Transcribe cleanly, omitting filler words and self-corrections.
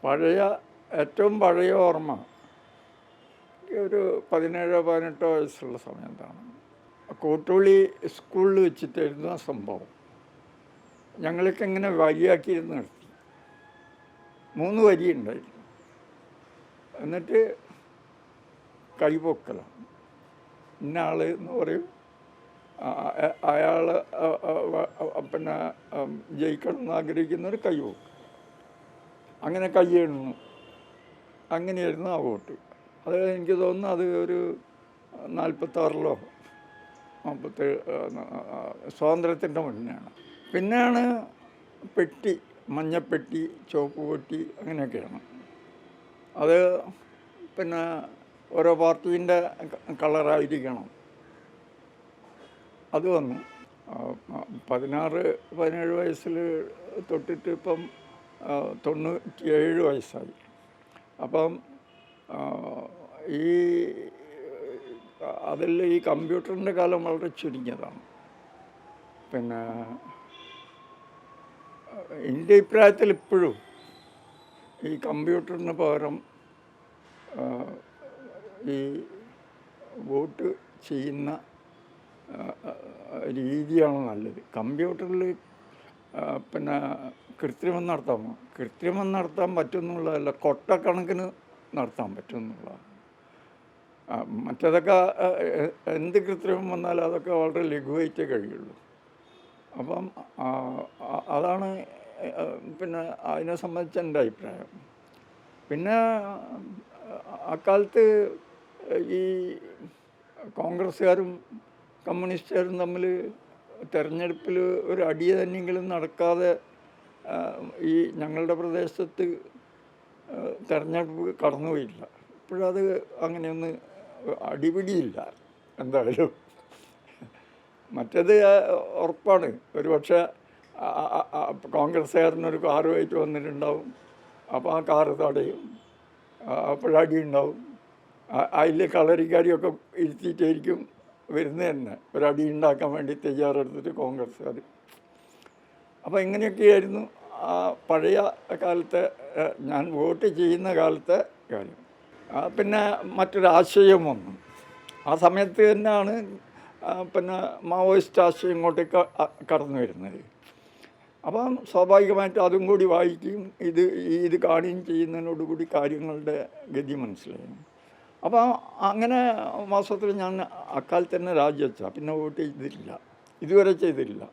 പഴയ ഏറ്റവും പഴയ ഓർമ്മ ഒരു 17-18 വയസ്സുള്ള സമയത്താണ്. കോട്ടുള്ളി സ്കൂളിൽ വെച്ചിട്ടായിരുന്നു ആ സംഭവം. ഞങ്ങളൊക്കെ ഇങ്ങനെ വരിയാക്കിയിരുന്ന് നിർത്തി. 3 വരി ഉണ്ടായിരുന്നു. എന്നിട്ട് കൈപൊക്കലാണ്. ഇന്ന ആൾ എന്ന് പറയും, അയാൾ പിന്നെ ജയിക്കണം എന്ന് ആഗ്രഹിക്കുന്നവർ കൈ പൊക്കും. അങ്ങനെ കൈ എണ്ണുന്നു. അങ്ങനെയായിരുന്നു ആ വോട്ട്. അത് എനിക്ക് തോന്നുന്നു അത് ഒരു 46-ലോ 47 സ്വാതന്ത്ര്യത്തിൻ്റെ മുന്നെയാണ്. പിന്നെയാണ് പെട്ടി, മഞ്ഞപ്പെട്ടി, ചുവപ്പ് പെട്ടി, അങ്ങനെയൊക്കെയാണ്. അത് പിന്നെ ഓരോ പാർട്ടീൻ്റെ കളറായിരിക്കണം. അത് വന്നു. 16-17 വയസ്സിൽ തൊട്ടിട്ട് ഇപ്പം 97 വയസ്സായി. അപ്പം അതിൽ ഈ കമ്പ്യൂട്ടറിൻ്റെ കാലം വളരെ ചുരുങ്ങിയതാണ്. പിന്നെ എൻ്റെ അഭിപ്രായത്തിൽ ഇപ്പോഴും ഈ കമ്പ്യൂട്ടറിന് പകരം ഈ വോട്ട് ചെയ്യുന്ന രീതിയാണ് നല്ലത്. കമ്പ്യൂട്ടറിൽ പിന്നെ കൃത്രിമം നടത്താൻ പറ്റുമെന്നുള്ളതല്ല, കൊട്ടക്കണക്കിന് നടത്താൻ പറ്റുമെന്നുള്ളതാണ്. മറ്റേതൊക്കെ എന്ത് കൃത്രിമം വന്നാലും അതൊക്കെ വളരെ ലഘുവായിട്ടേ കഴിയുള്ളൂ. അപ്പം അതാണ് പിന്നെ അതിനെ സംബന്ധിച്ച് എൻ്റെ അഭിപ്രായം. പിന്നെ അക്കാലത്ത് ഈ കോൺഗ്രസ്സുകാരും കമ്മ്യൂണിസ്റ്റുകാരും തമ്മിൽ തെരഞ്ഞെടുപ്പിൽ ഒരു അടി തന്നെയെങ്കിലും നടക്കാതെ ഈ ഞങ്ങളുടെ പ്രദേശത്ത് തെരഞ്ഞെടുപ്പ് കടന്നുപോയില്ല. ഇപ്പോഴത് അങ്ങനെയൊന്ന് അടിപിടിയില്ല എന്തായാലും. മറ്റേത് ഉറപ്പാണ്. ഒരു പക്ഷേ കോൺഗ്രസ്സുകാരനൊരു കാറുമായിട്ട് വന്നിട്ടുണ്ടാവും. അപ്പോൾ ആ കാറ് തടയും, അപ്പോഴടി ഉണ്ടാവും. അതിൽ കളരിക്കാരിയൊക്കെ ഇരുത്തിയിട്ടായിരിക്കും വരുന്നത് തന്നെ, ഒരടി ഉണ്ടാക്കാൻ വേണ്ടി തയ്യാറെടുത്തിട്ട് കോൺഗ്രസ്സുകാർ. അപ്പോൾ ഇങ്ങനെയൊക്കെയായിരുന്നു ആ പഴയ കാലത്തെ ഞാൻ വോട്ട് ചെയ്യുന്ന കാലത്തെ കാര്യം. പിന്നെ മറ്റൊരാശയം വന്നു. ആ സമയത്ത് തന്നെയാണ് പിന്നെ മാവോയിസ്റ്റ് ആശയം ഇങ്ങോട്ടേക്ക് കടന്നു വരുന്നത്. അപ്പം സ്വാഭാവികമായിട്ടും അതും കൂടി വായിക്കുകയും ഇത് കാണുകയും ചെയ്യുന്നതിനോടുകൂടി കാര്യങ്ങളുടെ ഗതി മനസ്സിലായി. അപ്പോൾ അങ്ങനെ മാസത്തിൽ ഞാൻ അക്കാലത്ത് തന്നെ രാജിവെച്ച, പിന്നെ വോട്ട് ചെയ്തിട്ടില്ല, ഇതുവരെ ചെയ്തിട്ടില്ല.